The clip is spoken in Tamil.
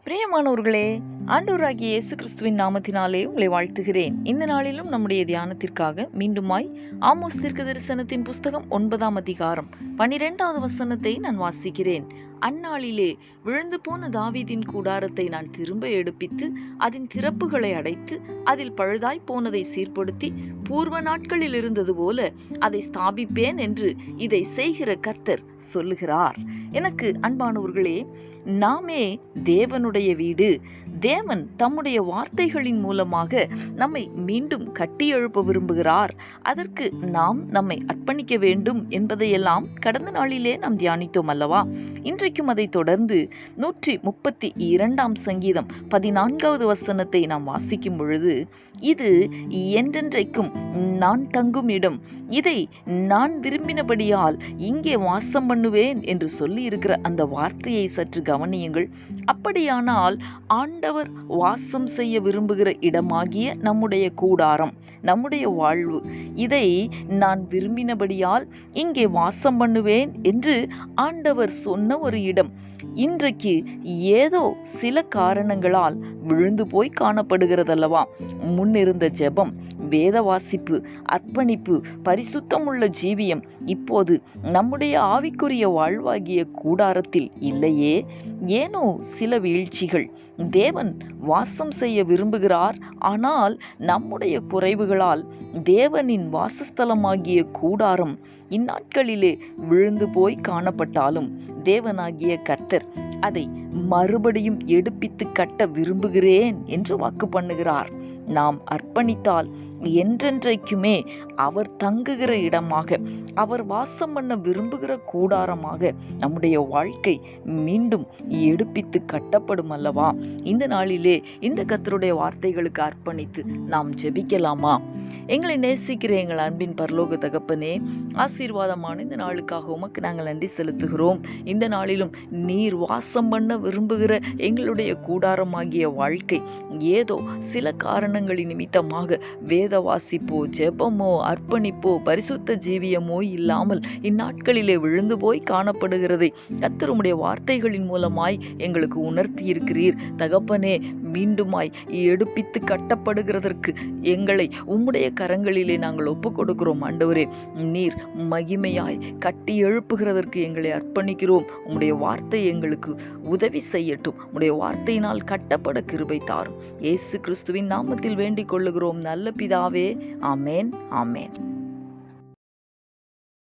பிரியமானவர்களே, ஆண்டவராகிய இயேசு கிறிஸ்துவின் நாமத்தினாலே உங்களை வாழ்த்துகிறேன். இந்த நாளிலும் நம்முடைய தியானத்திற்காக மீண்டுமாய் ஆமோஸ் தீர்க்கதரிசனத்தின் புஸ்தகம் 9ஆம் அதிகாரம் 12வது வசனத்தை நான் வாசிக்கிறேன். அந்நாளிலே விழுந்து போன தாவீதின் கூடாரத்தை நான் திரும்ப எடுப்பித்து அதன் திறப்புகளை அடைத்து அதில் பழுதாய் போனதை சீர்படுத்தி பூர்வ நாட்களில் இருந்தது போல அதை ஸ்தாபிப்பேன் என்று இதை செய்கிற கர்த்தர் சொல்லுகிறார். எனக்கு அன்பானவர்களே, நாமே தேவனுடைய வீடு. தேவன் தம்முடைய வார்த்தைகளின் மூலமாக நம்மை மீண்டும் கட்டி எழுப்ப விரும்புகிறார். அதற்கு நாம் நம்மை அர்ப்பணிக்க வேண்டும் என்பதையெல்லாம் கடந்த நாளிலே நாம் தியானித்தோம் அல்லவா? இன்றைக்கும் அதை தொடர்ந்து 132ஆம் சங்கீதம் 14வது வசனத்தை நாம் வாசிக்கும் பொழுது, இது என்றென்றைக்கும் நான் தங்கும் இடம், இதை நான் விரும்பினபடியால் இங்கே வாசம் பண்ணுவேன் என்று சொல்லி இருக்கிற அந்த வார்த்தையை சற்று கவனியுங்கள். அப்படியானால் ஆண்டவர் வாசம் செய்ய விரும்புகிற இடமாகிய நம்முடைய கூடாரம், நம்முடைய வாழ்வு, இதை நான் விரும்பினபடியால் இங்கே வாசம் பண்ணுவேன் என்று ஆண்டவர் சொன்ன ஒரு இடம் இன்றைக்கு ஏதோ சில காரணங்களால் விழுந்து போய் காணப்படுகிறதல்லவா? முன்னிருந்த ஜெபம், வேத வாசிப்பு, அர்ப்பணிப்பு, பரிசுத்தமுள்ள ஜீவியம் இப்போது நம்முடைய ஆவிக்குரிய வாழ்வாகிய கூடாரத்தில் இல்லையே. ஏனோ சில வீழ்ச்சிகள். தேவன் வாசம் செய்ய விரும்புகிறார், ஆனால் நம்முடைய குறைவுகளால் தேவனின் வாசஸ்தலமாகிய கூடாரம் இந்நாட்களிலே விழுந்து போய் காணப்பட்டாலும் தேவனாகிய கர்த்தர் அதை மறுபடியும் எடுப்பித்து கட்ட விரும்புகிறேன் என்று வாக்கு பண்ணுகிறார். நாம் அர்ப்பணித்தால் என்றென்றைக்குமே அவர் தங்குகிற இடமாக, அவர் வாசம் பண்ண விரும்புகிற கூடாரமாக நம்முடைய வாழ்க்கை மீண்டும் எடுப்பித்து கட்டப்படும் அல்லவா? இந்த நாளிலே இந்த கர்த்தருடைய வார்த்தைகளுக்கு அர்ப்பணித்து நாம் ஜெபிக்கலாமா? எங்களை நேசிக்கிற எங்கள் அன்பின் பரலோக தகப்பனே, ஆசீர்வாதமான இந்த நாளுக்காக உமக்கு நாங்கள் நன்றி செலுத்துகிறோம். இந்த நாளிலும் நீர் வாசம் பண்ண விரும்புகிற எங்களுடைய கூடாரமாகிய வாழ்க்கை ஏதோ சில காரணங்களின் நிமித்தமாக வேத வாசிப்போ, ஜெபமோ, அர்ப்பணிப்போ, பரிசுத்த ஜீவியமோ இல்லாமல் இந்நாட்களிலே விழுந்து போய் காணப்படுகிறதை கர்த்தர் உம்முடைய வார்த்தைகளின் மூலமாய் எங்களுக்கு உணர்த்தி இருக்கிறீர். தகப்பனே, மீண்டுமாய் எடுப்பித்து கட்டப்படுகிறதற்கு எங்களை உம்முடைய கரங்களிலே நாங்கள் ஒப்பு கொடுக்கிறோம். ஆண்டவரே, நீர் மகிமையாய் கட்டி எழுப்புகிறதற்கு எங்களை அர்ப்பணிக்கிறோம். உம்முடைய வார்த்தை எங்களுக்கு உதவி செய்யட்டும். உம்முடைய வார்த்தையினால் கட்டப்பட கிருபை தாரும். இயேசு கிறிஸ்துவின் நாமத்தில் வேண்டிக் கொள்ளுகிறோம் நல்ல பிதாவே. ஆமேன், ஆமேன்.